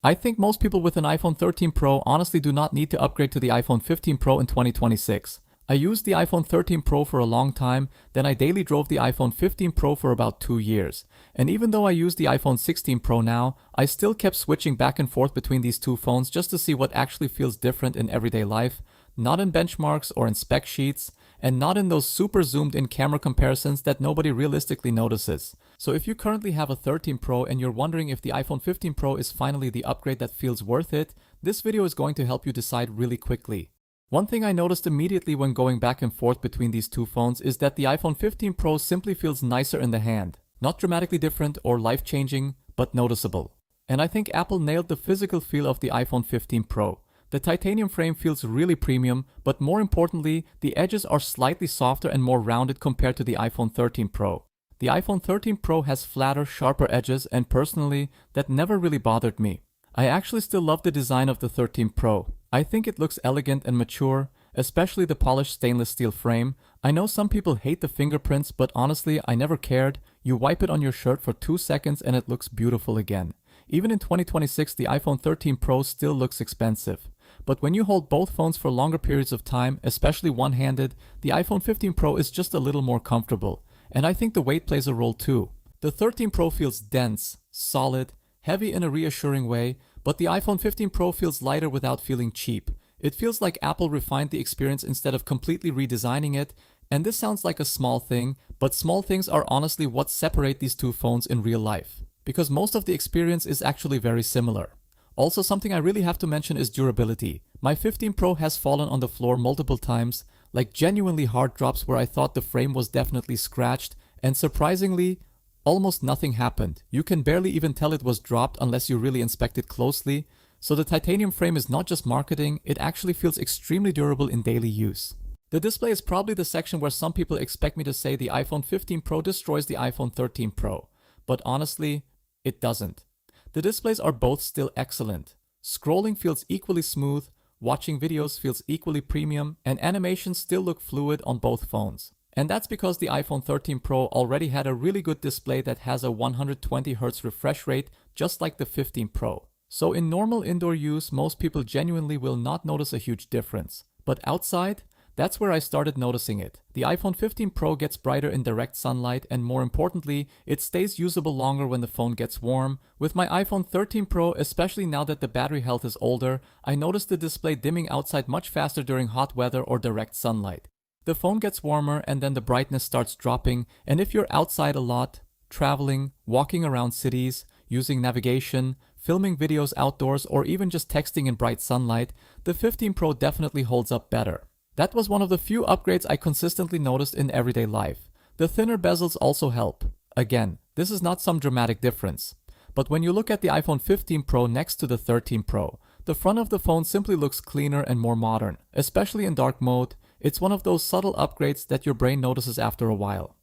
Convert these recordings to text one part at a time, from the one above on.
I think most people with an iPhone 13 Pro honestly do not need to upgrade to the iPhone 15 Pro in 2026. I used the iPhone 13 Pro for a long time, then I daily drove the iPhone 15 Pro for about 2 years. And even though I use the iPhone 16 Pro now, I still kept switching back and forth between these two phones just to see what actually feels different in everyday life, not in benchmarks or in spec sheets, and not in those super zoomed in camera comparisons that nobody realistically notices. So if you currently have a 13 Pro and you're wondering if the iPhone 15 Pro is finally the upgrade that feels worth it, this video is going to help you decide really quickly. One thing I noticed immediately when going back and forth between these two phones is that the iPhone 15 Pro simply feels nicer in the hand. Not dramatically different or life-changing, but noticeable. And I think Apple nailed the physical feel of the iPhone 15 Pro. The titanium frame feels really premium, but more importantly, the edges are slightly softer and more rounded compared to the iPhone 13 Pro. The iPhone 13 Pro has flatter, sharper edges, and personally, that never really bothered me. I actually still love the design of the 13 Pro. I think it looks elegant and mature, especially the polished stainless steel frame. I know some people hate the fingerprints, but honestly, I never cared. You wipe it on your shirt for 2 seconds and it looks beautiful again. Even in 2026, the iPhone 13 Pro still looks expensive. But when you hold both phones for longer periods of time, especially one-handed, the iPhone 15 Pro is just a little more comfortable. And I think the weight plays a role too. The 13 Pro feels dense, solid, heavy in a reassuring way, but the iPhone 15 Pro feels lighter without feeling cheap. It feels like Apple refined the experience instead of completely redesigning it, and this sounds like a small thing, but small things are honestly what separate these two phones in real life. Because most of the experience is actually very similar. Also, something I really have to mention is durability. My 15 Pro has fallen on the floor multiple times, like genuinely hard drops where I thought the frame was definitely scratched, and surprisingly, almost nothing happened. You can barely even tell it was dropped unless you really inspect it closely. So the titanium frame is not just marketing, it actually feels extremely durable in daily use. The display is probably the section where some people expect me to say the iPhone 15 Pro destroys the iPhone 13 Pro. But honestly, it doesn't. The displays are both still excellent. Scrolling feels equally smooth, watching videos feels equally premium, and animations still look fluid on both phones. And that's because the iPhone 13 Pro already had a really good display that has a 120Hz refresh rate, just like the 15 Pro. So in normal indoor use, most people genuinely will not notice a huge difference. But outside, that's where I started noticing it. The iPhone 15 Pro gets brighter in direct sunlight, and more importantly, it stays usable longer when the phone gets warm. With my iPhone 13 Pro, especially now that the battery health is older, I noticed the display dimming outside much faster during hot weather or direct sunlight. The phone gets warmer and then the brightness starts dropping, and if you're outside a lot, traveling, walking around cities, using navigation, filming videos outdoors, or even just texting in bright sunlight, the 15 Pro definitely holds up better. That was one of the few upgrades I consistently noticed in everyday life. The thinner bezels also help. Again, this is not some dramatic difference. But when you look at the iPhone 15 Pro next to the 13 Pro, the front of the phone simply looks cleaner and more modern, especially in dark mode. It's one of those subtle upgrades that your brain notices after a while.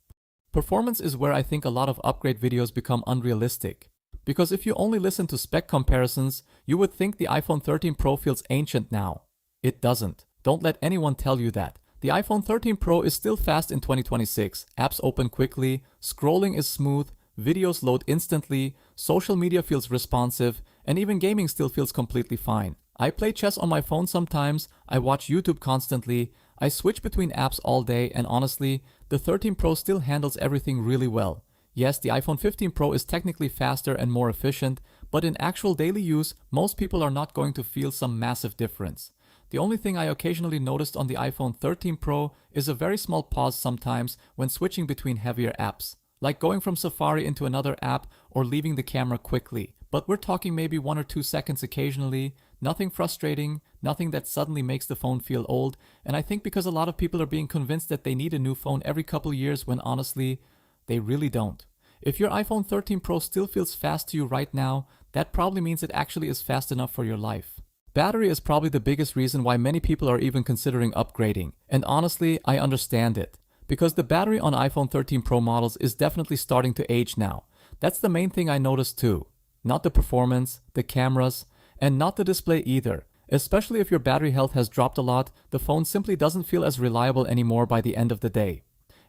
Performance is where I think a lot of upgrade videos become unrealistic. Because if you only listen to spec comparisons, you would think the iPhone 13 Pro feels ancient now. It doesn't. Don't let anyone tell you that. The iPhone 13 Pro is still fast in 2026, apps open quickly, scrolling is smooth, videos load instantly, social media feels responsive, and even gaming still feels completely fine. I play chess on my phone sometimes, I watch YouTube constantly, I switch between apps all day, and honestly, the 13 Pro still handles everything really well. Yes, the iPhone 15 Pro is technically faster and more efficient, but in actual daily use, most people are not going to feel some massive difference. The only thing I occasionally noticed on the iPhone 13 Pro is a very small pause sometimes when switching between heavier apps, like going from Safari into another app or leaving the camera quickly. But we're talking maybe 1 or 2 seconds occasionally, nothing frustrating, nothing that suddenly makes the phone feel old, and I think because a lot of people are being convinced that they need a new phone every couple years when honestly, they really don't. If your iPhone 13 Pro still feels fast to you right now, that probably means it actually is fast enough for your life. Battery is probably the biggest reason why many people are even considering upgrading, and honestly, I understand it. Because the battery on iPhone 13 Pro models is definitely starting to age now. That's the main thing I noticed too. Not the performance, the cameras, and not the display either. Especially if your battery health has dropped a lot, the phone simply doesn't feel as reliable anymore by the end of the day.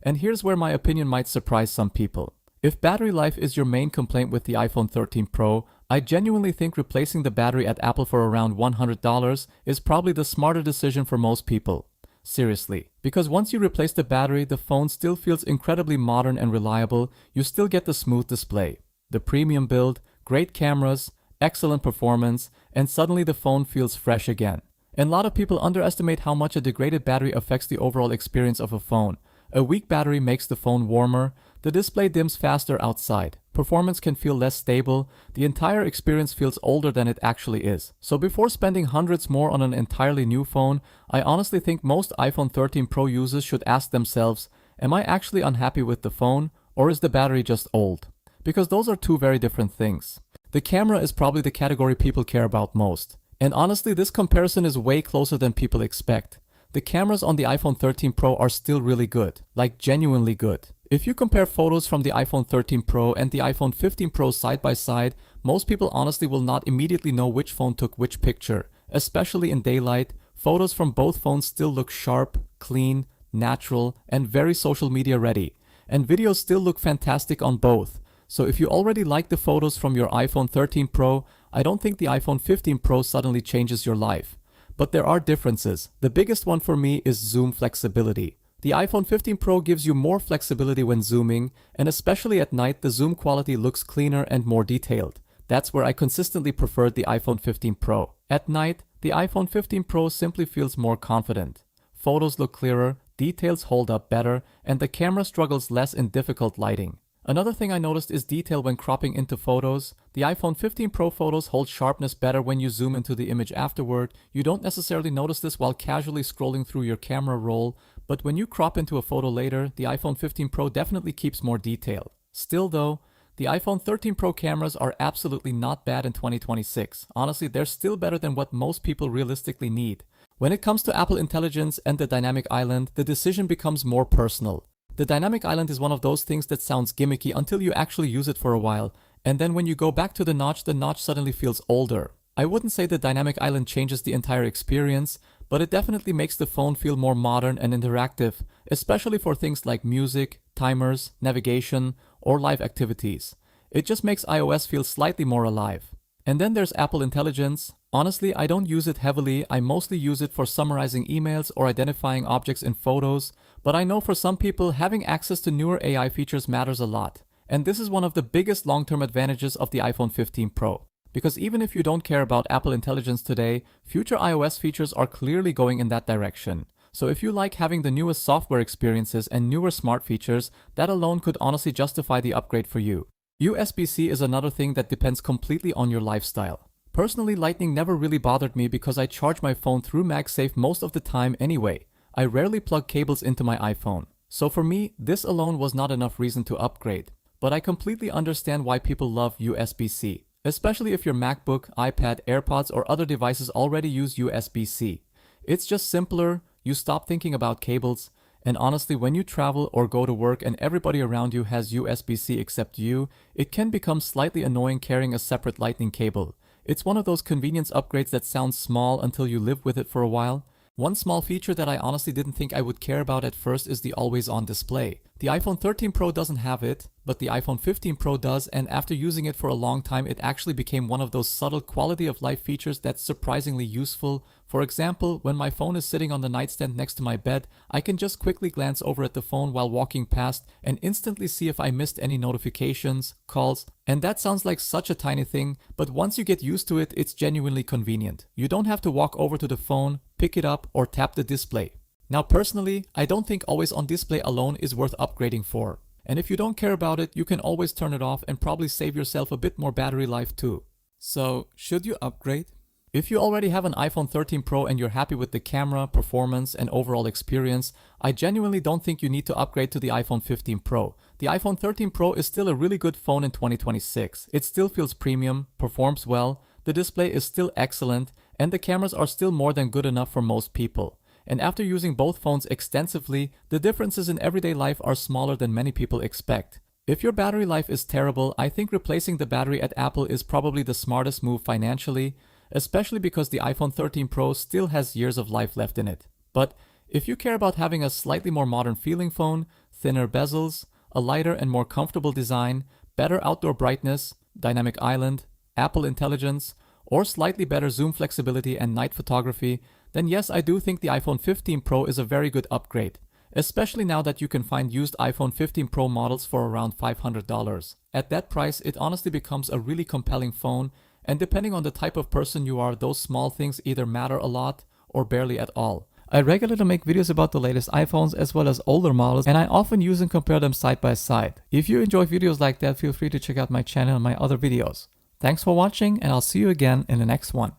And here's where my opinion might surprise some people. If battery life is your main complaint with the iPhone 13 Pro, I genuinely think replacing the battery at Apple for around $100 is probably the smarter decision for most people. Seriously. Because once you replace the battery, the phone still feels incredibly modern and reliable. You still get the smooth display, the premium build, great cameras, excellent performance, and suddenly the phone feels fresh again. And a lot of people underestimate how much a degraded battery affects the overall experience of a phone. A weak battery makes the phone warmer, the display dims faster outside, performance can feel less stable, the entire experience feels older than it actually is. So before spending hundreds more on an entirely new phone, I honestly think most iPhone 13 Pro users should ask themselves, am I actually unhappy with the phone, or is the battery just old? Because those are two very different things. The camera is probably the category people care about most. And honestly, this comparison is way closer than people expect. The cameras on the iPhone 13 Pro are still really good, like genuinely good. If you compare photos from the iPhone 13 Pro and the iPhone 15 Pro side by side, most people honestly will not immediately know which phone took which picture. Especially in daylight, photos from both phones still look sharp, clean, natural, and very social media ready. And videos still look fantastic on both. So if you already like the photos from your iPhone 13 Pro, I don't think the iPhone 15 Pro suddenly changes your life. But there are differences. The biggest one for me is zoom flexibility. The iPhone 15 Pro gives you more flexibility when zooming, and especially at night, the zoom quality looks cleaner and more detailed. That's where I consistently preferred the iPhone 15 Pro. At night, the iPhone 15 Pro simply feels more confident. Photos look clearer, details hold up better, and the camera struggles less in difficult lighting. Another thing I noticed is detail when cropping into photos. The iPhone 15 Pro photos hold sharpness better when you zoom into the image afterward. You don't necessarily notice this while casually scrolling through your camera roll, but when you crop into a photo later, the iPhone 15 Pro definitely keeps more detail. Still though, the iPhone 13 Pro cameras are absolutely not bad in 2026. Honestly, they're still better than what most people realistically need. When it comes to Apple Intelligence and the Dynamic Island, the decision becomes more personal. The Dynamic Island is one of those things that sounds gimmicky until you actually use it for a while, and then when you go back to the notch suddenly feels older. I wouldn't say the Dynamic Island changes the entire experience, but it definitely makes the phone feel more modern and interactive, especially for things like music, timers, navigation, or live activities. It just makes iOS feel slightly more alive. And then there's Apple Intelligence. Honestly, I don't use it heavily. I mostly use it for summarizing emails or identifying objects in photos, but I know for some people having access to newer AI features matters a lot. And this is one of the biggest long-term advantages of the iPhone 15 Pro. Because even if you don't care about Apple Intelligence today, future iOS features are clearly going in that direction. So if you like having the newest software experiences and newer smart features, that alone could honestly justify the upgrade for you. USB-C is another thing that depends completely on your lifestyle. Personally, Lightning never really bothered me because I charge my phone through MagSafe most of the time anyway. I rarely plug cables into my iPhone. So for me, this alone was not enough reason to upgrade. But I completely understand why people love USB-C, especially if your MacBook, iPad, AirPods, or other devices already use USB-C. It's just simpler, you stop thinking about cables, and honestly, when you travel or go to work and everybody around you has USB-C except you, it can become slightly annoying carrying a separate Lightning cable. It's one of those convenience upgrades that sounds small until you live with it for a while. One small feature that I honestly didn't think I would care about at first is the always-on display. The iPhone 13 Pro doesn't have it, but the iPhone 15 Pro does, and after using it for a long time, it actually became one of those subtle quality of life features that's surprisingly useful. For example, when my phone is sitting on the nightstand next to my bed, I can just quickly glance over at the phone while walking past and instantly see if I missed any notifications, calls, and that sounds like such a tiny thing, but once you get used to it, it's genuinely convenient. You don't have to walk over to the phone, pick it up, or tap the display. Now personally, I don't think always on display alone is worth upgrading for. And if you don't care about it, you can always turn it off and probably save yourself a bit more battery life too. So, should you upgrade? If you already have an iPhone 13 Pro and you're happy with the camera, performance, and overall experience, I genuinely don't think you need to upgrade to the iPhone 15 Pro. The iPhone 13 Pro is still a really good phone in 2026. It still feels premium, performs well, the display is still excellent, and the cameras are still more than good enough for most people. And after using both phones extensively, the differences in everyday life are smaller than many people expect. If your battery life is terrible, I think replacing the battery at Apple is probably the smartest move financially, especially because the iPhone 13 Pro still has years of life left in it. But if you care about having a slightly more modern feeling phone, thinner bezels, a lighter and more comfortable design, better outdoor brightness, dynamic island, Apple Intelligence, or slightly better zoom flexibility and night photography, then yes, I do think the iPhone 15 Pro is a very good upgrade, especially now that you can find used iPhone 15 Pro models for around $500. At that price, it honestly becomes a really compelling phone, and depending on the type of person you are, those small things either matter a lot or barely at all. I regularly make videos about the latest iPhones as well as older models, and I often use and compare them side by side. If you enjoy videos like that, feel free to check out my channel and my other videos. Thanks for watching, and I'll see you again in the next one.